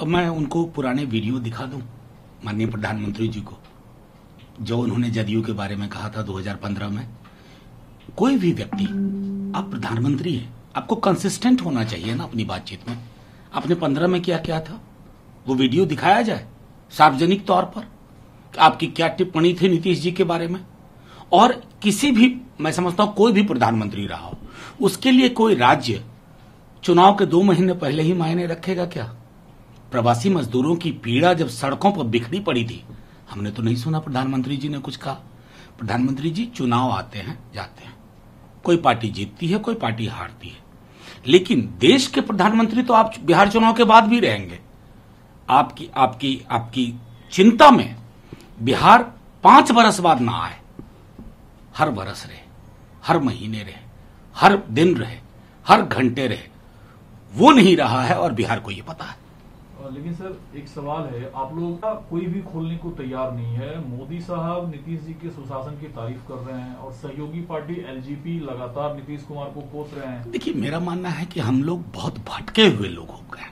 तो मैं उनको पुराने वीडियो दिखा दूं माननीय प्रधानमंत्री जी को, जो उन्होंने जदयू के बारे में कहा था 2015 में। कोई भी व्यक्ति, आप प्रधानमंत्री हैं, आपको कंसिस्टेंट होना चाहिए ना अपनी बातचीत में। आपने 15 में क्या क्या था, वो वीडियो दिखाया जाए सार्वजनिक तौर पर, आपकी क्या टिप्पणी थी नीतीश जी के बारे में। और किसी भी, मैं समझता हूं कोई भी प्रधानमंत्री रहा हो, उसके लिए कोई राज्य चुनाव के 2 महीने पहले ही मायने रखेगा क्या? प्रवासी मजदूरों की पीड़ा जब सड़कों पर बिखरी पड़ी थी, हमने तो नहीं सुना प्रधानमंत्री जी ने कुछ कहा। प्रधानमंत्री जी, चुनाव आते हैं जाते हैं, कोई पार्टी जीतती है, कोई पार्टी हारती है, लेकिन देश के प्रधानमंत्री तो आप बिहार चुनाव के बाद भी रहेंगे। आपकी आपकी आपकी चिंता में बिहार 5 बरस बाद ना आए, हर बरस रहे, हर महीने रहे, हर दिन रहे, हर घंटे रहे, वो नहीं रहा है और बिहार को ये पता है। लेकिन सर एक सवाल है, आप लोग का कोई भी खोलने को तैयार नहीं है। मोदी साहब नीतीश जी के सुशासन की तारीफ कर रहे हैं और सहयोगी पार्टी एलजेपी लगातार नीतीश कुमार को कोस रहे हैं। देखिए, मेरा मानना है कि हम लोग बहुत भटके हुए लोग हो गए,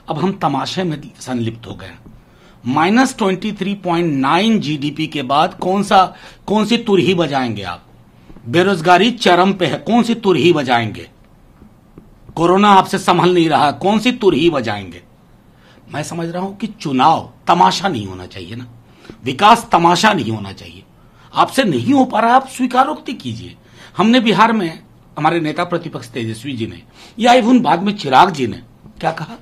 अब हम तमाशे में संलिप्त हो गए। -23.9 जीडीपी के बाद कौन सी तुरही बजाएंगे आप? बेरोजगारी चरम पे है, कौन सी तुरही बजाएंगे? कोरोना आपसे संभल नहीं रहा, कौन सी तुरही बजाएंगे? मैं समझ रहा हूं कि चुनाव तमाशा नहीं होना चाहिए ना, विकास तमाशा नहीं होना चाहिए। आपसे नहीं हो पा रहा, आप स्वीकारोक्ति कीजिए। हमने बिहार में, हमारे नेता प्रतिपक्ष तेजस्वी जी ने या इवन बाद में चिराग जी ने क्या कहा?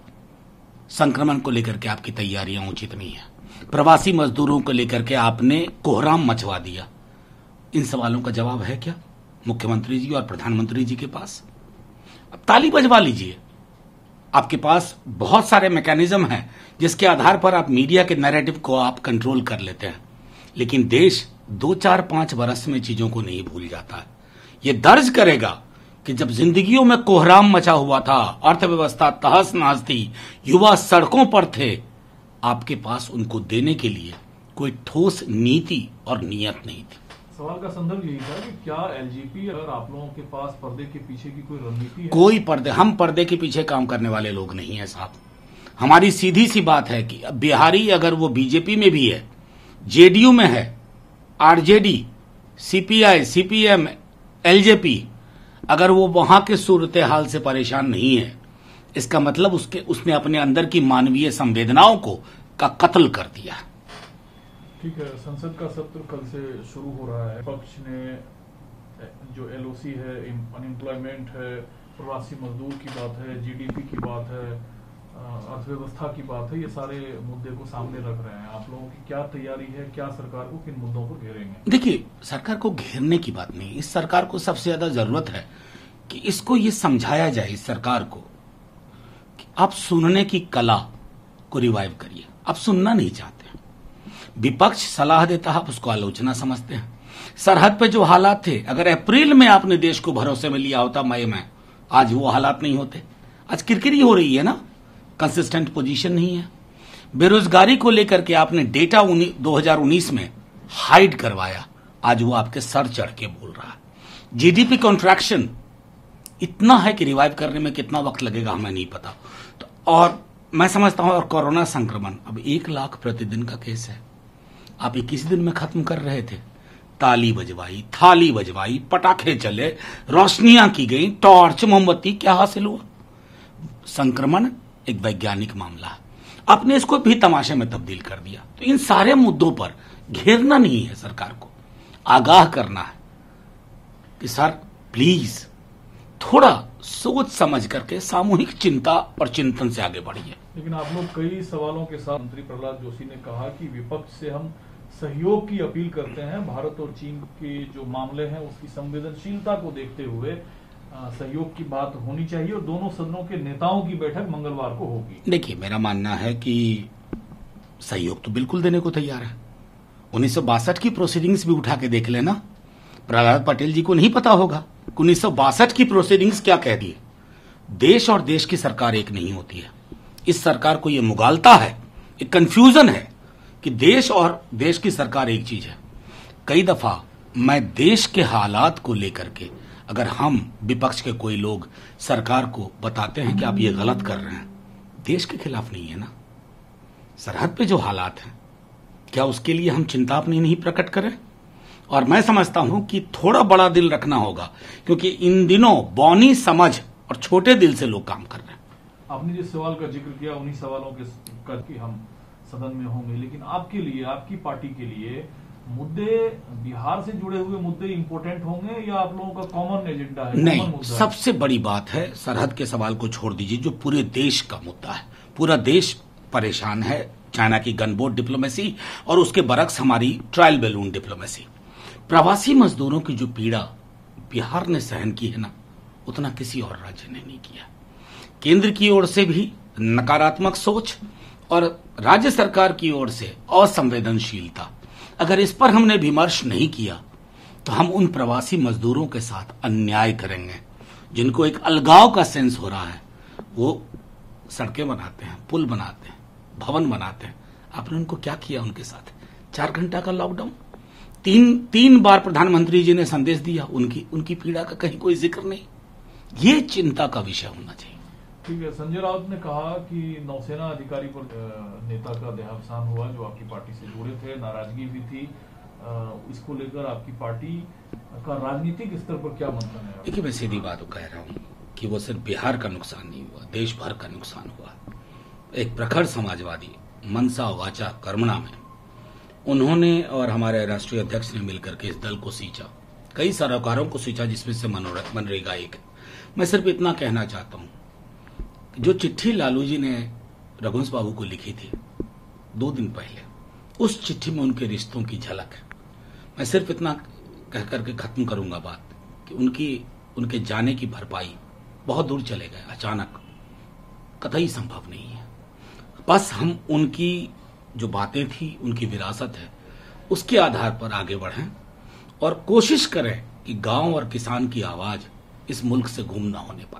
संक्रमण को लेकर के आपकी तैयारियां उचित नहीं है, प्रवासी मजदूरों को लेकर के आपने कोहराम मचवा दिया। इन सवालों का जवाब है क्या मुख्यमंत्री जी और प्रधानमंत्री जी के पास? अब ताली बजवा लीजिए, आपके पास बहुत सारे मैकेनिज्म हैं जिसके आधार पर आप मीडिया के नैरेटिव को आप कंट्रोल कर लेते हैं। लेकिन देश 2, 4, 5 बरस में चीजों को नहीं भूल जाता है। ये दर्ज करेगा कि जब जिंदगियों में कोहराम मचा हुआ था, अर्थव्यवस्था तहस नहस थी, युवा सड़कों पर थे, आपके पास उनको देने के लिए कोई ठोस नीति और नियत नहीं थी। सवाल का संदर्भ यही था कि क्या एलजेपी, अगर आप लोगों के पास पर्दे के पीछे की कोई रणनीति है? कोई पर्दे, हम पर्दे के पीछे काम करने वाले लोग नहीं है साहब। हमारी सीधी सी बात है कि बिहारी अगर वो बीजेपी में भी है, जेडीयू में है, आरजेडी, सीपीआई, सीपीएम, एलजेपी, अगर वो वहां के सूरत हाल से परेशान नहीं है, इसका मतलब उसने अपने अंदर की मानवीय संवेदनाओं का कत्ल कर दिया। ठीक है, संसद का सत्र कल से शुरू हो रहा है। पक्ष ने जो एलओसी है, अनएम्प्लॉयमेंट है, प्रवासी मजदूर की बात है, जीडीपी की बात है, अर्थव्यवस्था की बात है, ये सारे मुद्दे को सामने रख रहे हैं। आप लोगों की क्या तैयारी है, क्या सरकार को किन मुद्दों पर घेरेंगे? देखिए, सरकार को घेरने की बात नहीं, इस सरकार को सबसे ज्यादा जरूरत है कि इसको ये समझाया जाए, इस सरकार को, कि आप सुनने की कला को रिवाइव करिए। आप सुनना नहीं चाहते, विपक्ष सलाह देता है, आप उसको आलोचना समझते हैं। सरहद पे जो हालात थे, अगर अप्रैल में आपने देश को भरोसे में लिया होता, मई में, आज वो हालात नहीं होते। आज किरकिरी हो रही है ना, कंसिस्टेंट पोजीशन नहीं है। बेरोजगारी को लेकर के आपने डेटा 2019 में हाइड करवाया, आज वो आपके सर चढ़ के बोल रहा है। जीडीपी कॉन्ट्रैक्शन इतना है कि रिवाइव करने में कितना वक्त लगेगा हमें नहीं पता। तो और मैं समझता हूं, और कोरोना संक्रमण अब 1 लाख प्रतिदिन का केस है, आप 21 दिन में खत्म कर रहे थे। ताली बजवाई, थाली बजवाई, पटाखे चले, रोशनियां की गई, टॉर्च, मोमबत्ती, क्या हासिल हुआ? संक्रमण एक वैज्ञानिक मामला है, आपने इसको भी तमाशे में तब्दील कर दिया। तो इन सारे मुद्दों पर घेरना नहीं है, सरकार को आगाह करना है कि सर प्लीज थोड़ा सोच समझ करके सामूहिक चिंता और चिंतन से आगे बढ़िए। लेकिन आप लोग कई सवालों के साथ, मंत्री प्रहलाद जोशी ने कहा कि विपक्ष से हम सहयोग की अपील करते हैं, भारत और चीन के जो मामले हैं उसकी संवेदनशीलता को देखते हुए सहयोग की बात होनी चाहिए और दोनों सदनों के नेताओं की बैठक मंगलवार को होगी। देखिए, मेरा मानना है कि सहयोग तो बिल्कुल देने को तैयार है। 1962 की प्रोसीडिंग्स भी उठा के देख लेना, प्रहलाद पटेल जी को नहीं पता होगा 1962 की प्रोसीडिंग्स क्या कह दी। देश और देश की सरकार एक नहीं होती है। इस सरकार को यह मुगालता है, एक कंफ्यूजन है कि देश और देश की सरकार एक चीज है। कई दफा मैं देश के हालात को लेकर के, अगर हम विपक्ष के कोई लोग सरकार को बताते हैं कि आप ये गलत कर रहे हैं, देश के खिलाफ नहीं है ना, सरहद पे जो हालात हैं, क्या उसके लिए हम चिंता अपनी नहीं प्रकट करें? और मैं समझता हूं कि थोड़ा बड़ा दिल रखना होगा, क्योंकि इन दिनों बौनी समझ और छोटे दिल से लोग काम कर रहे हैं। आपने जिस सवाल का जिक्र किया उन्हीं सवालों के करके हम सदन में होंगे, लेकिन आपके लिए, आपकी पार्टी के लिए मुद्दे, बिहार से जुड़े हुए मुद्दे इंपॉर्टेंट होंगे या आप लोगों का कॉमन एजेंडा है? नहीं, सबसे बड़ी बात है, सरहद के सवाल को छोड़ दीजिए, जो पूरे देश का मुद्दा है। पूरा देश परेशान है, चाइना की गनबोट डिप्लोमेसी और उसके बरक्स हमारी ट्रायल बैलून डिप्लोमेसी। प्रवासी मजदूरों की जो पीड़ा बिहार ने सहन की है ना, उतना किसी और राज्य ने नहीं किया। केंद्र की ओर से भी नकारात्मक सोच और राज्य सरकार की ओर से असंवेदनशीलता, अगर इस पर हमने विमर्श नहीं किया तो हम उन प्रवासी मजदूरों के साथ अन्याय करेंगे जिनको एक अलगाव का सेंस हो रहा है। वो सड़कें बनाते हैं, पुल बनाते हैं, भवन बनाते हैं। आपने उनको क्या किया उनके साथ? 4 घंटा का लॉकडाउन, तीन बार प्रधानमंत्री जी ने संदेश दिया, उनकी पीड़ा का कहीं कोई जिक्र नहीं। ये चिंता का विषय होना चाहिए। ठीक है, संजय राउत ने कहा कि नौसेना अधिकारी पर नेता का देहावसान हुआ जो आपकी पार्टी से जुड़े थे, नाराजगी भी थी। इसको लेकर आपकी पार्टी का राजनीतिक स्तर पर क्या मंथन है? देखिए, मैं सीधी बात कह रहा हूं कि वो सिर्फ बिहार का नुकसान नहीं हुआ, देश भर का नुकसान हुआ। एक प्रखर समाजवादी मनसा वाचा कर्मणा में उन्होंने और हमारे राष्ट्रीय अध्यक्ष ने मिलकर के इस दल को सींचा, कई सरोकारों को सींचा, जिसमें से मनरेगा एक है। मैं सिर्फ इतना कहना चाहता हूं, जो चिट्ठी लालू जी ने रघुवंश बाबू को लिखी थी 2 दिन पहले, उस चिट्ठी में उनके रिश्तों की झलक है। मैं सिर्फ इतना कह करके खत्म करूंगा बात कि उनके जाने की भरपाई बहुत दूर चले गए, अचानक, कतई संभव नहीं है। बस हम उनकी जो बातें थी, उनकी विरासत है, उसके आधार पर आगे बढ़ें और कोशिश करें कि गांव और किसान की आवाज इस मुल्क से गुम ना होने पाए।